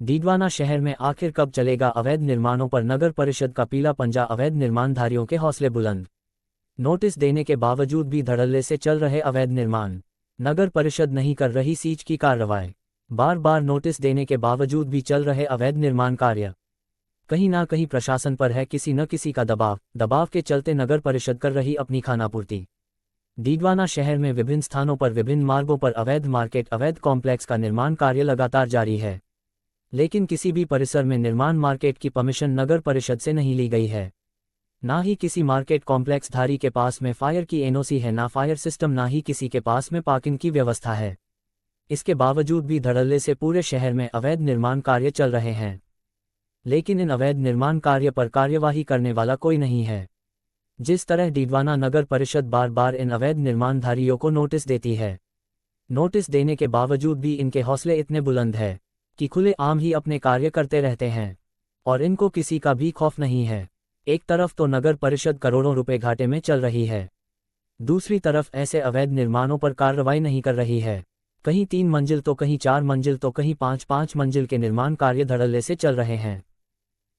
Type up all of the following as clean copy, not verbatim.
डीडवाना शहर में आखिर कब चलेगा अवैध निर्माणों पर नगर परिषद का पीला पंजा। अवैध निर्माणधारियों के हौसले बुलंद। नोटिस देने के बावजूद भी धड़ल्ले से चल रहे अवैध निर्माण। नगर परिषद नहीं कर रही सीज की कार्रवाई। बार बार नोटिस देने के बावजूद भी चल रहे अवैध निर्माण कार्य। कहीं ना कहीं प्रशासन पर है किसी न किसी का दबाव के चलते नगर परिषद कर रही अपनी खानापूर्ति। डीडवाना शहर में विभिन्न स्थानों पर विभिन्न मार्गों पर अवैध मार्केट अवैध कॉम्प्लेक्स का निर्माण कार्य लगातार जारी है। लेकिन किसी भी परिसर में निर्माण मार्केट की परमिशन नगर परिषद से नहीं ली गई है। ना ही किसी मार्केट कॉम्प्लेक्स धारी के पास में फायर की एनओसी है, ना फायर सिस्टम, ना ही किसी के पास में पार्किंग की व्यवस्था है। इसके बावजूद भी धड़ल्ले से पूरे शहर में अवैध निर्माण कार्य चल रहे हैं। लेकिन इन अवैध निर्माण कार्य पर कार्यवाही करने वाला कोई नहीं है। जिस तरह डीडवाना नगर परिषद बार बार इन अवैध निर्माणधारियों को नोटिस देती है, नोटिस देने के बावजूद भी इनके हौसले इतने बुलंद है कि खुले आम ही अपने कार्य करते रहते हैं और इनको किसी का भी खौफ नहीं है। एक तरफ तो नगर परिषद करोड़ों रुपए घाटे में चल रही है, दूसरी तरफ ऐसे अवैध निर्माणों पर कार्रवाई नहीं कर रही है। कहीं 3 मंजिल तो कहीं 4 मंजिल तो कहीं 5-5 मंजिल के निर्माण कार्य धड़ल्ले से चल रहे हैं।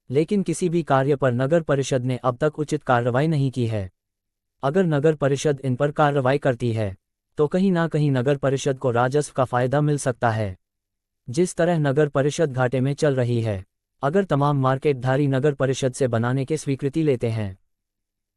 लेकिन किसी भी कार्य पर नगर परिषद ने अब तक उचित कार्रवाई नहीं की है। अगर नगर परिषद इन पर कार्रवाई करती है तो कहीं ना कहीं नगर परिषद को राजस्व का फायदा मिल सकता है। जिस तरह नगर परिषद घाटे में चल रही है, अगर तमाम मार्केटधारी नगर परिषद से बनाने की स्वीकृति लेते हैं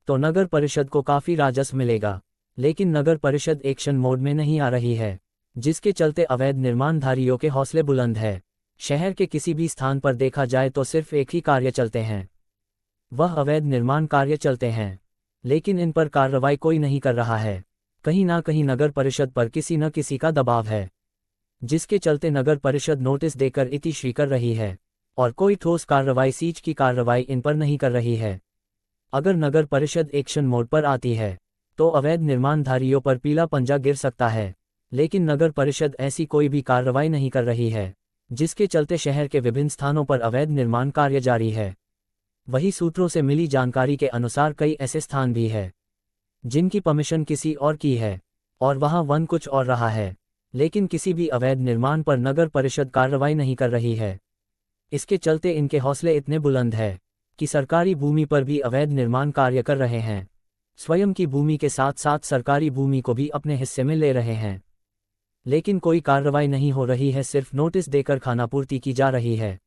तो नगर परिषद को काफ़ी राजस्व मिलेगा। लेकिन नगर परिषद एक्शन मोड में नहीं आ रही है, जिसके चलते अवैध निर्माणधारियों के हौसले बुलंद है। शहर के किसी भी स्थान पर देखा जाए तो सिर्फ एक ही कार्य चलते हैं, वह अवैध निर्माण कार्य चलते हैं। लेकिन इन पर कार्रवाई कोई नहीं कर रहा है। कहीं ना कहीं नगर परिषद पर किसी न किसी का दबाव है, जिसके चलते नगर परिषद नोटिस देकर इतिश्री कर रही है और कोई ठोस कार्रवाई सीज की कार्रवाई इन पर नहीं कर रही है। अगर नगर परिषद एक्शन मोड पर आती है तो अवैध निर्माणधारियों पर पीला पंजा गिर सकता है। लेकिन नगर परिषद ऐसी कोई भी कार्रवाई नहीं कर रही है, जिसके चलते शहर के विभिन्न स्थानों पर अवैध निर्माण कार्य जारी है। वही सूत्रों से मिली जानकारी के अनुसार कई ऐसे स्थान भी हैं जिनकी परमिशन किसी और की है और वहां वन कुछ और रहा है, लेकिन किसी भी अवैध निर्माण पर नगर परिषद कार्रवाई नहीं कर रही है। इसके चलते इनके हौसले इतने बुलंद है कि सरकारी भूमि पर भी अवैध निर्माण कार्य कर रहे हैं। स्वयं की भूमि के साथ साथ सरकारी भूमि को भी अपने हिस्से में ले रहे हैं। लेकिन कोई कार्रवाई नहीं हो रही है, सिर्फ नोटिस देकर खानापूर्ति की जा रही है।